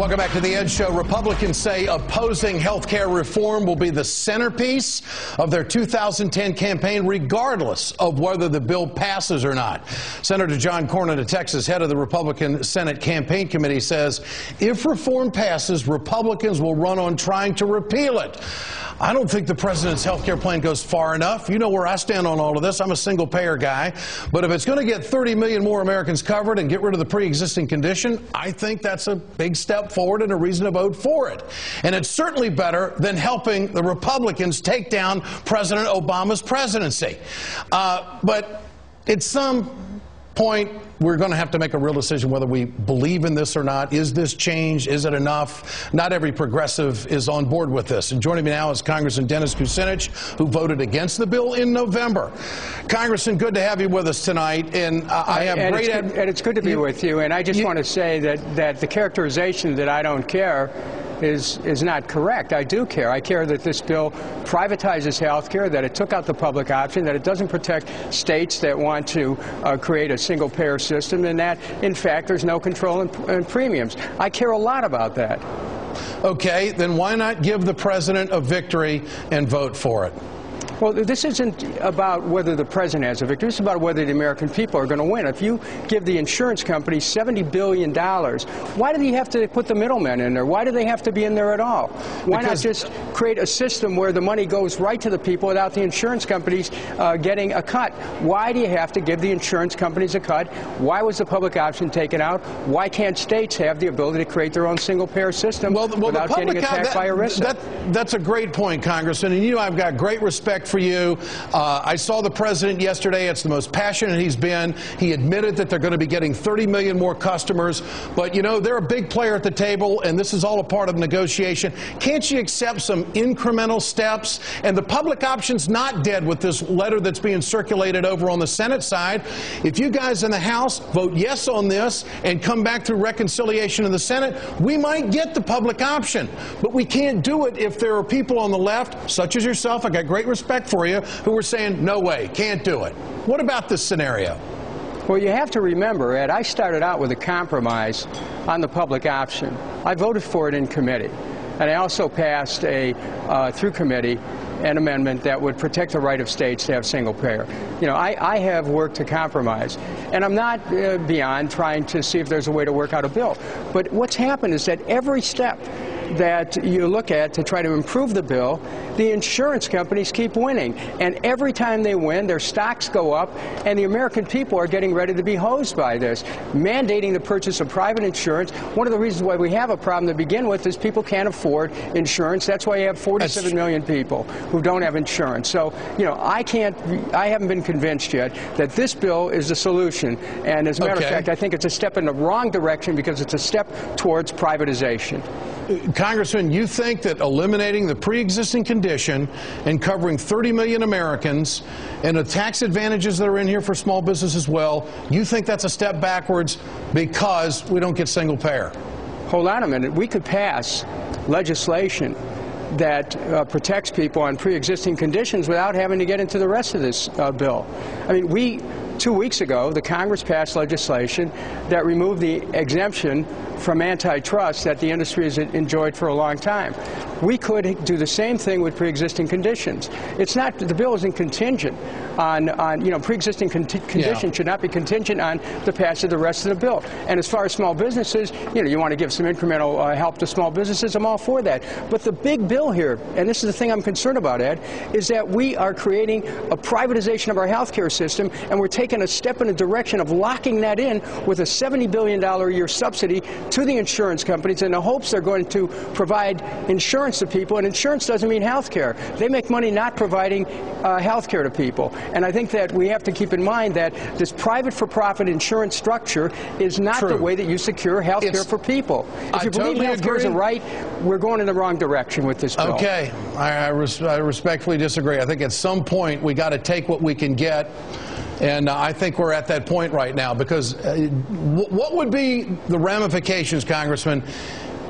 Welcome back to The Ed Show. Republicans say opposing health care reform will be the centerpiece of their 2010 campaign, regardless of whether the bill passes or not. Senator John Cornyn of Texas, head of the Republican Senate Campaign Committee, says if reform passes, Republicans will run on trying to repeal it. I don't think the president's health care plan goes far enough. You know where I stand on all of this. I'm a single-payer guy. But if it's going to get 30 million more Americans covered and get rid of the pre-existing condition, I think that's a big step forward and a reason to vote for it. And it's certainly better than helping the Republicans take down President Obama's presidency. But at some point, we're going to have to make a real decision whether we believe in this or not. Is this change? Is it enough? Not every progressive is on board with this. And joining me now is Congressman Dennis Kucinich, who voted against the bill in November. Congressman, good to have you with us tonight. And I have and it's good to be with you. And I just want to say that the characterization that I don't care is not correct. I do care. I care that this bill privatizes health care, that it took out the public option, that it doesn't protect states that want to create a single-payer system, and that, in fact, there's no control in premiums. I care a lot about that. Okay, then why not give the president a victory and vote for it? Well, this isn't about whether the president has a victory. It's about whether the American people are going to win. If you give the insurance companies $70 billion, why do they have to put the middlemen in there? Why do they have to be in there at all? Why not just create a system where the money goes right to the people without the insurance companies getting a cut? Why do you have to give the insurance companies a cut? Why was the public option taken out? Why can't states have the ability to create their own single-payer system without getting attacked by ERISA? That's a great point, Congressman. And you know I've got great respect for you. I saw the president yesterday. It's the most passionate he's been. He admitted that they're going to be getting 30 million more customers. But, you know, they're a big player at the table, and this is all a part of negotiation. Can't you accept some incremental steps? And the public option's not dead with this letter that's being circulated over on the Senate side. If you guys in the House vote yes on this and come back through reconciliation in the Senate, we might get the public option. But we can't do it if there are people on the left, such as yourself, I got great respect for you, who are saying, no way, can't do it. What about this scenario? Well, you have to remember, Ed, I started out with a compromise on the public option. I voted for it in committee. And I also passed through committee an amendment that would protect the right of states to have single payer. You know, I have worked to compromise, and I'm not beyond trying to see if there's a way to work out a bill. But what's happened is that every step that you look at to try to improve the bill, the insurance companies keep winning. And every time they win, their stocks go up, and the American people are getting ready to be hosed by this. Mandating the purchase of private insurance, one of the reasons why we have a problem to begin with is people can't afford insurance. That's why you have 47 million people who don't have insurance. So, you know, I haven't been convinced yet that this bill is the solution. And as a matter of fact, I think it's a step in the wrong direction because it's a step towards privatization. Congressman, you think that eliminating the pre-existing condition and covering 30 million Americans and the tax advantages that are in here for small business as well, you think that's a step backwards because we don't get single payer? Hold on a minute. We could pass legislation that protects people on pre-existing conditions without having to get into the rest of this bill. I mean, 2 weeks ago, the Congress passed legislation that removed the exemption from antitrust that the industry has enjoyed for a long time. We could do the same thing with pre-existing conditions. It's not, the bill isn't contingent on you know, pre-existing conditions should not be contingent on the passage of the rest of the bill. And as far as small businesses, you know, you want to give some incremental help to small businesses, I'm all for that. But the big bill here, and this is the thing I'm concerned about, Ed, is that we are creating a privatization of our health care system, and we're taking a step in the direction of locking that in with a $70 billion a year subsidy to the insurance companies in the hopes they're going to provide insurance to people. And insurance doesn't mean health care. They make money not providing health care to people. And I think that we have to keep in mind that this private for-profit insurance structure is not the way that you secure health care for people. If you believe health care is a right, we're going in the wrong direction with this bill. Okay. I respectfully disagree. I think at some point we got to take what we can get. And I think we're at that point right now, because what would be the ramifications, Congressman,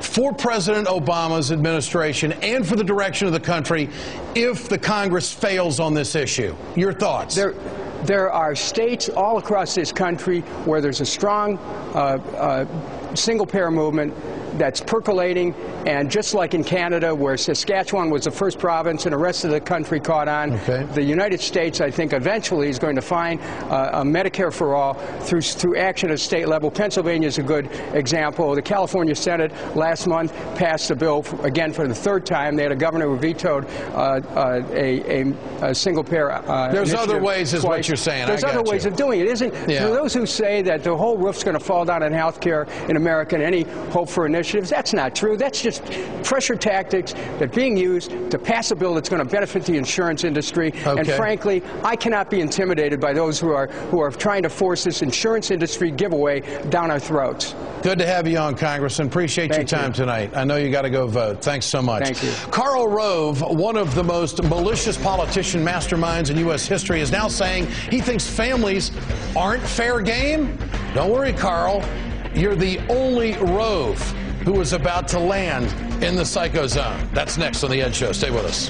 for President Obama's administration and for the direction of the country if the Congress fails on this issue? Your thoughts? There are states all across this country where there's a strong single-payer movement that's percolating, and just like in Canada, where Saskatchewan was the first province and the rest of the country caught on, the United States, I think, eventually is going to find a Medicare for all through action at state level. Pennsylvania is a good example. The California Senate last month passed a bill, again for the third time. They had a governor who vetoed a single-payer There's other ways, is what you're saying. There's other ways of doing it. Isn't for those who say that the whole roof's going to fall down on health care in America and any hope for initiatives, that's not true. That's just pressure tactics that are being used to pass a bill that's going to benefit the insurance industry. And frankly, I cannot be intimidated by those who are trying to force this insurance industry giveaway down our throats. Good to have you on, Congressman. Appreciate your time tonight. I know you got to go vote. Thanks so much. Thank you. Karl Rove, one of the most malicious politician masterminds in U.S. history, is now saying he thinks families aren't fair game. Don't worry, Karl. You're the only Rove who is about to land in the psycho zone. That's next on The Ed Show. Stay with us.